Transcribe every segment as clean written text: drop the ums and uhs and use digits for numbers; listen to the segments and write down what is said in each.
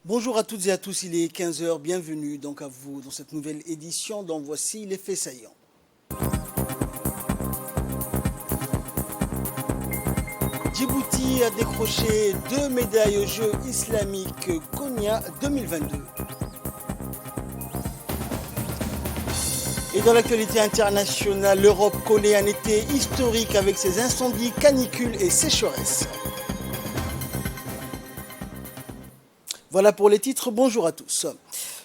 Bonjour à toutes et à tous, il est 15 heures. Bienvenue donc à vous dans cette nouvelle édition dont voici les faits saillants. Djibouti a décroché 2 médailles aux Jeux islamiques Konya 2022. Et dans l'actualité internationale, l'Europe connaît un été historique avec ses incendies, canicules et sécheresses. Voilà pour les titres, bonjour à tous.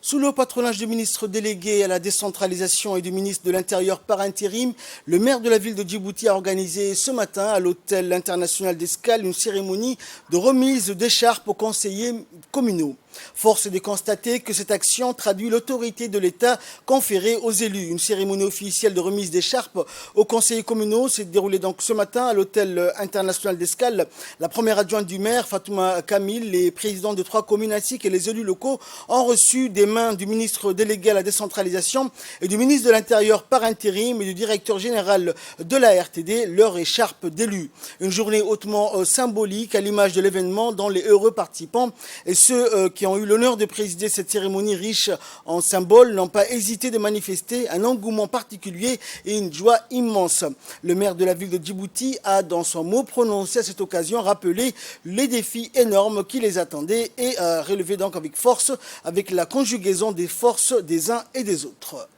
Sous le patronage du ministre délégué à la décentralisation et du ministre de l'Intérieur par intérim, le maire de la ville de Djibouti a organisé ce matin à l'hôtel international d'Escale une cérémonie de remise d'écharpes aux conseillers communaux. Force est de constater que cette action traduit l'autorité de l'État conférée aux élus. Une cérémonie officielle de remise d'écharpes aux conseillers communaux s'est déroulée donc ce matin à l'hôtel international d'Escale. La première adjointe du maire, Fatouma Kamil, les présidents de 3 communes ainsi que les élus locaux ont reçu des mains du ministre délégué à la décentralisation et du ministre de l'Intérieur par intérim et du directeur général de la RTD leur écharpe d'élus. Une journée hautement symbolique à l'image de l'événement dont les heureux participants et ceux qui ont eu l'honneur de présider cette cérémonie riche en symboles n'ont pas hésité de manifester un engouement particulier et une joie immense. Le maire de la ville de Djibouti a, dans son mot prononcé à cette occasion, rappelé les défis énormes qui les attendaient et a relevé donc avec force, avec la conjugaison des forces des uns et des autres.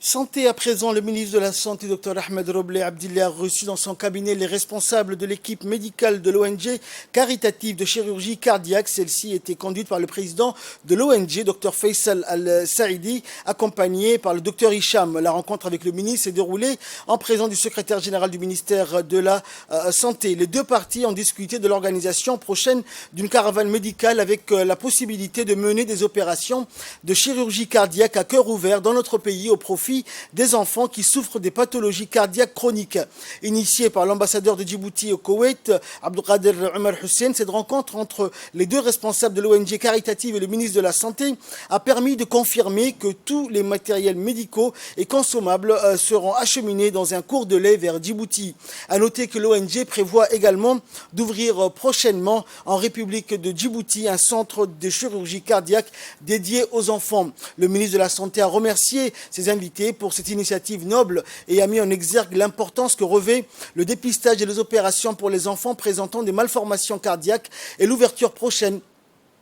Santé à présent, le ministre de la Santé, Dr Ahmed Robleh Abdillah, a reçu dans son cabinet les responsables de l'équipe médicale de l'ONG caritative de chirurgie cardiaque. Celle-ci était conduite par le président de l'ONG, Dr Faisal Al-Saidi, accompagné par le Dr Hicham. La rencontre avec le ministre s'est déroulée en présence du secrétaire général du ministère de la Santé. Les deux parties ont discuté de l'organisation prochaine d'une caravane médicale avec la possibilité de mener des opérations de chirurgie cardiaque à cœur ouvert dans notre pays au profit des enfants qui souffrent des pathologies cardiaques chroniques. Initiée par l'ambassadeur de Djibouti au Koweït, Abdelkader Omar Hussein, cette rencontre entre les deux responsables de l'ONG caritative et le ministre de la Santé a permis de confirmer que tous les matériels médicaux et consommables seront acheminés dans un cours de lait vers Djibouti. À noter que l'ONG prévoit également d'ouvrir prochainement en République de Djibouti un centre de chirurgie cardiaque dédié aux enfants. Le ministre de la Santé a remercié ses invités pour cette initiative noble et a mis en exergue l'importance que revêt le dépistage et les opérations pour les enfants présentant des malformations cardiaques et l'ouverture prochaine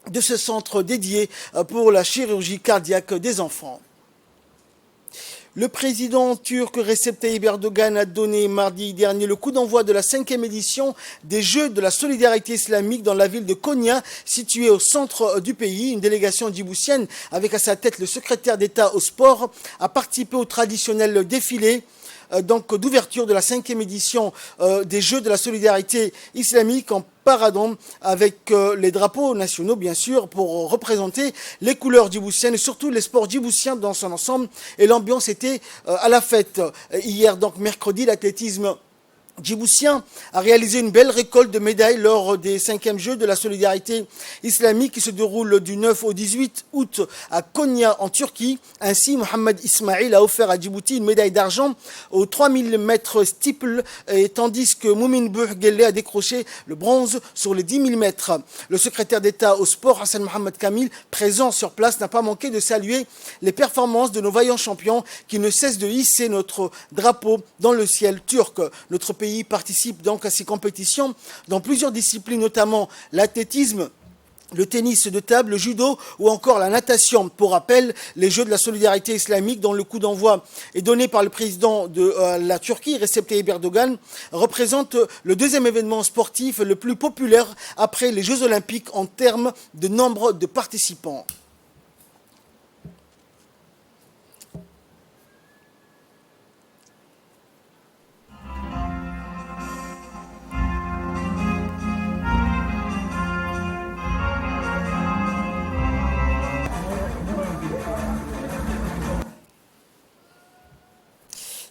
de ce centre dédié pour la chirurgie cardiaque des enfants. Le président turc Recep Tayyip Erdogan a donné mardi dernier le coup d'envoi de la 5e édition des Jeux de la solidarité islamique dans la ville de Konya, située au centre du pays. Une délégation djiboutienne, avec à sa tête le secrétaire d'État au sport, a participé au traditionnel défilé d'ouverture de la 5e édition des Jeux de la solidarité islamique en paradon avec les drapeaux nationaux bien sûr pour représenter les couleurs djiboutiennes et surtout les sports djiboutiens dans son ensemble, et l'ambiance était à la fête. Hier donc mercredi, l'athlétisme djiboutien a réalisé une belle récolte de médailles lors des 5e Jeux de la solidarité islamique qui se déroulent du 9 au 18 août à Konya en Turquie. Ainsi, Mohamed Ismail a offert à Djibouti une médaille d'argent aux 3000 mètres steeple, tandis que Moumin Bouhgelle a décroché le bronze sur les 10 000 mètres. Le secrétaire d'État au sport, Hassan Mohamed Kamil, présent sur place, n'a pas manqué de saluer les performances de nos vaillants champions qui ne cessent de hisser notre drapeau dans le ciel turc. Notre pays participe donc à ces compétitions dans plusieurs disciplines, notamment l'athlétisme, le tennis de table, le judo ou encore la natation. Pour rappel, les Jeux de la solidarité islamique, dont le coup d'envoi est donné par le président de la Turquie, Recep Tayyip Erdogan, représentent le deuxième événement sportif le plus populaire après les Jeux olympiques en termes de nombre de participants.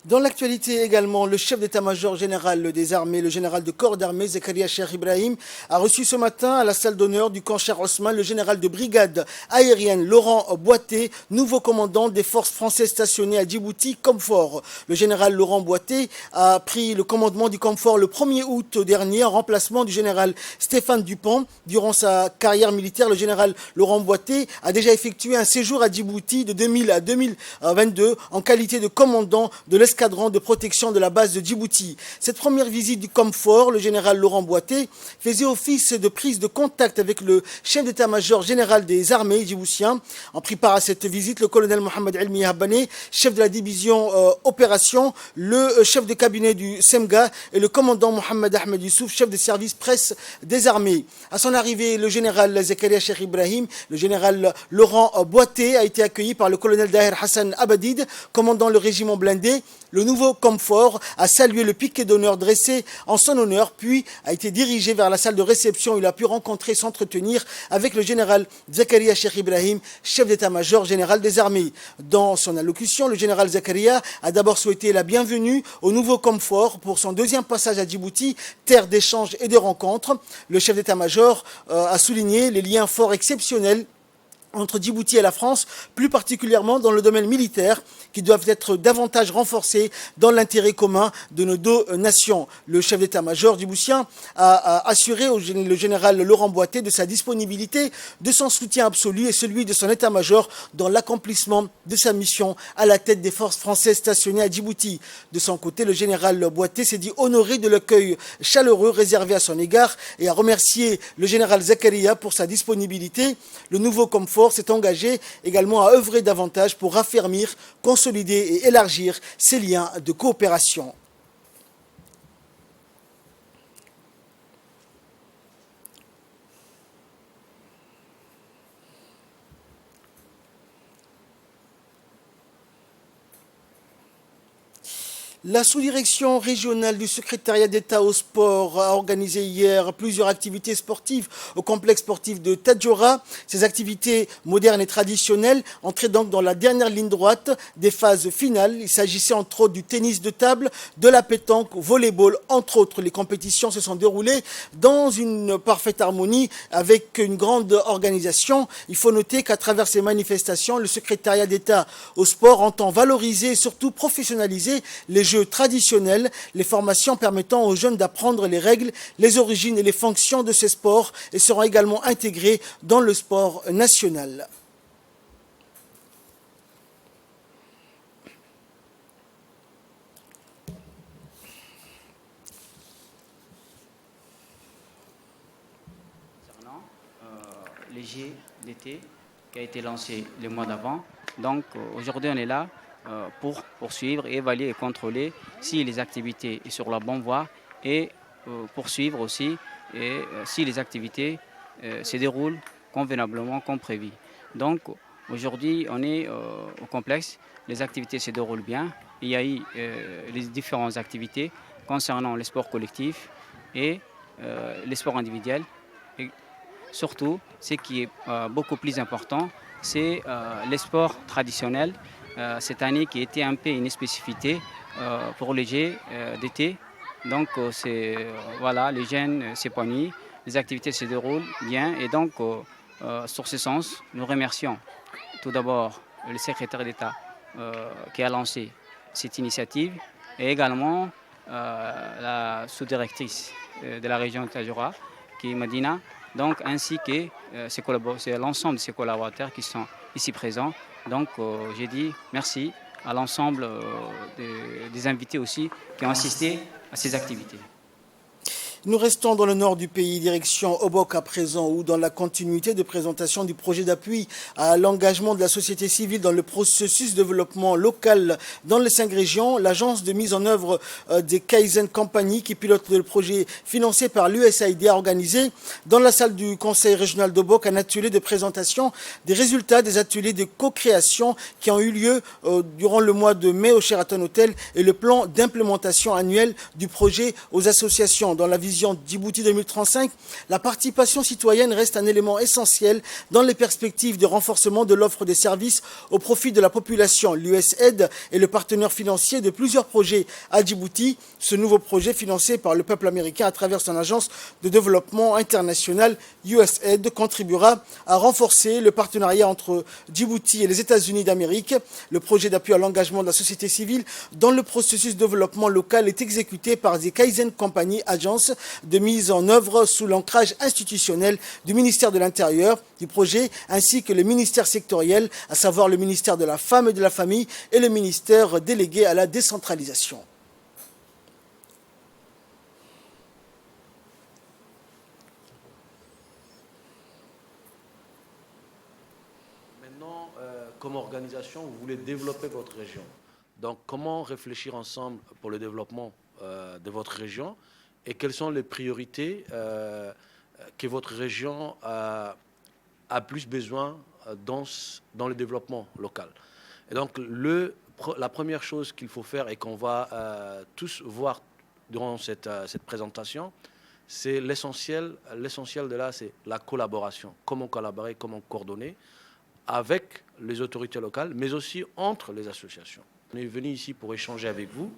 Dans l'actualité également, le chef d'état-major général des armées, le général de corps d'armée, Zakaria Cheikh Ibrahim, a reçu ce matin à la salle d'honneur du camp Cheikh Osman le général de brigade aérienne Laurent Boité, nouveau commandant des forces françaises stationnées à Djibouti, Comfort. Le général Laurent Boité a pris le commandement du Comfort le 1er août dernier en remplacement du général Stéphane Dupont. Durant sa carrière militaire, le général Laurent Boité a déjà effectué un séjour à Djibouti de 2000 à 2022 en qualité de commandant de l'escadron de protection de la base de Djibouti. Cette première visite du Comfort, le général Laurent Boité, faisait office de prise de contact avec le chef d'état-major général des armées djiboutiens. En prépare à cette visite, le colonel Mohamed Elmi Habane, chef de la division opération, le chef de cabinet du SEMGA et le commandant Mohamed Ahmed Youssouf, chef de service presse des armées. À son arrivée, le général Zakaria Cheikh Ibrahim, le général Laurent Boité a été accueilli par le colonel Daher Hassan Abadid, commandant le régiment blindé. Le nouveau Comfort a salué le piquet d'honneur dressé en son honneur, puis a été dirigé vers la salle de réception où il a pu rencontrer et s'entretenir avec le général Zakaria Cheikh Ibrahim, chef d'état-major général des armées. Dans son allocution, le général Zakaria a d'abord souhaité la bienvenue au nouveau Comfort pour son deuxième passage à Djibouti, terre d'échanges et de rencontres. Le chef d'état-major a souligné les liens forts exceptionnels entre Djibouti et la France, plus particulièrement dans le domaine militaire, qui doivent être davantage renforcés dans l'intérêt commun de nos deux nations. Le chef d'état-major djiboutien a assuré le général Laurent Boité de sa disponibilité, de son soutien absolu et celui de son état-major dans l'accomplissement de sa mission à la tête des forces françaises stationnées à Djibouti. De son côté, le général Boité s'est dit honoré de l'accueil chaleureux réservé à son égard et a remercié le général Zakaria pour sa disponibilité. Le nouveau Comfort s'est engagé également à œuvrer davantage pour raffermir, consolider et élargir ces liens de coopération. La sous-direction régionale du secrétariat d'État au sport a organisé hier plusieurs activités sportives au complexe sportif de Tadjoura. Ces activités modernes et traditionnelles entraient donc dans la dernière ligne droite des phases finales. Il s'agissait entre autres du tennis de table, de la pétanque, au volleyball, entre autres. Les compétitions se sont déroulées dans une parfaite harmonie avec une grande organisation. Il faut noter qu'à travers ces manifestations, le secrétariat d'État au sport entend valoriser et surtout professionnaliser les jeux traditionnels, les formations permettant aux jeunes d'apprendre les règles, les origines et les fonctions de ces sports et seront également intégrés dans le sport national. Concernant les Jeux d'été qui a été lancé le mois d'avant. Donc aujourd'hui on est là pour poursuivre, évaluer et contrôler si les activités sont sur la bonne voie et poursuivre aussi et si les activités se déroulent convenablement comme prévu. Donc aujourd'hui on est au complexe, les activités se déroulent bien. Il y a eu les différentes activités concernant les sports collectifs et les sports individuels. Et surtout, ce qui est beaucoup plus important, c'est les sports traditionnels. Cette année qui était un peu une spécificité pour les Jeux d'été. Donc voilà, les jeunes s'épanouissent, les activités se déroulent bien et donc sur ce sens, nous remercions tout d'abord le secrétaire d'État qui a lancé cette initiative et également la sous-directrice de la région de Tadjoura qui est Madina, donc ainsi que c'est l'ensemble de ses collaborateurs qui sont ici présents. Donc j'ai dit merci à l'ensemble des invités aussi qui ont assisté à ces activités. Nous restons dans le nord du pays, direction Obok à présent, où dans la continuité de présentation du projet d'appui à l'engagement de la société civile dans le processus de développement local dans les 5 régions, l'agence de mise en œuvre des Kaizen Company qui pilote le projet financé par l'USAID a organisé dans la salle du conseil régional d'Obok un atelier de présentation des résultats des ateliers de co-création qui ont eu lieu durant le mois de mai au Sheraton Hotel et le plan d'implémentation annuel du projet aux associations dans la vision vision Djibouti 2035, la participation citoyenne reste un élément essentiel dans les perspectives de renforcement de l'offre de services au profit de la population. L'USAID est le partenaire financier de plusieurs projets à Djibouti. Ce nouveau projet, financé par le peuple américain à travers son agence de développement international USAID, contribuera à renforcer le partenariat entre Djibouti et les États-Unis d'Amérique. Le projet d'appui à l'engagement de la société civile dans le processus de développement local est exécuté par The Kaizen Company, agence de mise en œuvre sous l'ancrage institutionnel du ministère de l'Intérieur du projet, ainsi que les ministères sectoriels, à savoir le ministère de la Femme et de la Famille et le ministère délégué à la décentralisation. Maintenant, comme organisation, vous voulez développer votre région. Donc, comment réfléchir ensemble pour le développement de votre région et quelles sont les priorités que votre région a plus besoin dans le développement local. Et donc, la première chose qu'il faut faire et qu'on va tous voir durant cette présentation, c'est l'essentiel. L'essentiel de là, c'est la collaboration. Comment collaborer, comment coordonner avec les autorités locales, mais aussi entre les associations. On est venu ici pour échanger avec vous.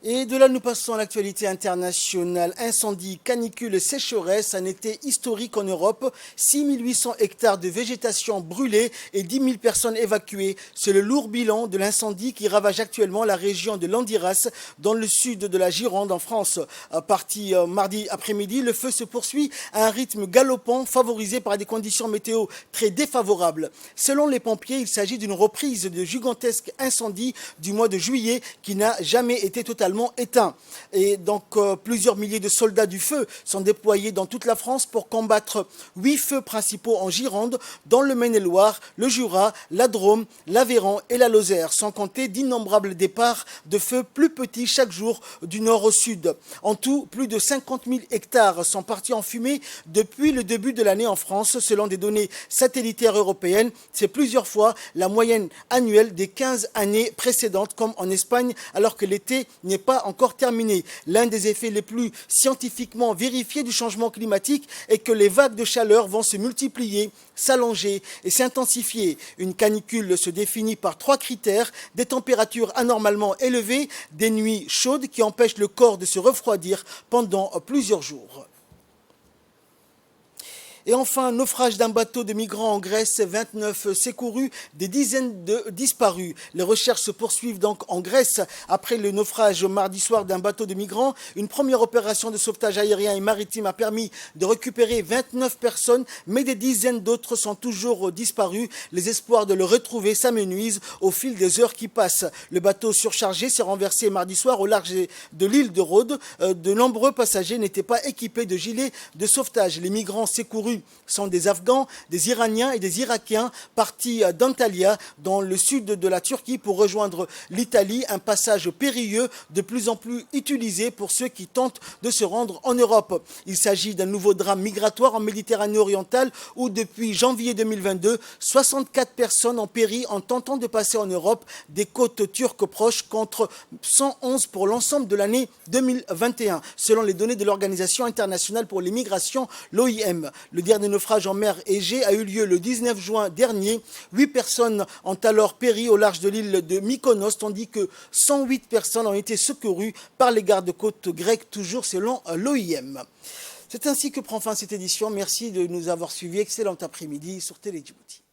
Et de là, nous passons à l'actualité internationale. Incendie, canicule, sécheresse, un été historique en Europe. 6800 hectares de végétation brûlés et 10 000 personnes évacuées. C'est le lourd bilan de l'incendie qui ravage actuellement la région de Landiras, dans le sud de la Gironde, en France. Parti mardi après-midi, le feu se poursuit à un rythme galopant, favorisé par des conditions météo très défavorables. Selon les pompiers, il s'agit d'une reprise de gigantesque incendie du mois de juillet qui n'a jamais été totalement éteint. Et donc plusieurs milliers de soldats du feu sont déployés dans toute la France pour combattre 8 feux principaux en Gironde, dans le Maine-et-Loire, le Jura, la Drôme, l'Aveyron et la Lozère, sans compter d'innombrables départs de feux plus petits chaque jour du nord au sud. En tout, plus de 50 000 hectares sont partis en fumée depuis le début de l'année en France, selon des données satellitaires européennes. C'est plusieurs fois la moyenne annuelle des 15 années précédentes, comme en Espagne, alors que l'été n'est pas encore terminé. L'un des effets les plus scientifiquement vérifiés du changement climatique est que les vagues de chaleur vont se multiplier, s'allonger et s'intensifier. Une canicule se définit par 3 critères: des températures anormalement élevées, des nuits chaudes qui empêchent le corps de se refroidir pendant plusieurs jours. Et enfin, naufrage d'un bateau de migrants en Grèce, 29 secourus, des dizaines de disparus. Les recherches se poursuivent donc en Grèce après le naufrage mardi soir d'un bateau de migrants. Une première opération de sauvetage aérien et maritime a permis de récupérer 29 personnes, mais des dizaines d'autres sont toujours disparus. Les espoirs de le retrouver s'amenuisent au fil des heures qui passent. Le bateau surchargé s'est renversé mardi soir au large de l'île de Rhodes. De nombreux passagers n'étaient pas équipés de gilets de sauvetage. Les migrants secourus sont des Afghans, des Iraniens et des Irakiens partis d'Antalya, dans le sud de la Turquie, pour rejoindre l'Italie, un passage périlleux de plus en plus utilisé pour ceux qui tentent de se rendre en Europe. Il s'agit d'un nouveau drame migratoire en Méditerranée orientale où, depuis janvier 2022, 64 personnes ont péri en tentant de passer en Europe des côtes turques proches, contre 111 pour l'ensemble de l'année 2021, selon les données de l'Organisation internationale pour les migrations, l'OIM. Le dernier naufrage en mer Égée a eu lieu le 19 juin dernier. 8 personnes ont alors péri au large de l'île de Mykonos, tandis que 108 personnes ont été secourues par les gardes-côtes grecs, toujours selon l'OIM. C'est ainsi que prend fin cette édition. Merci de nous avoir suivis. Excellent après-midi sur Télé Djibouti.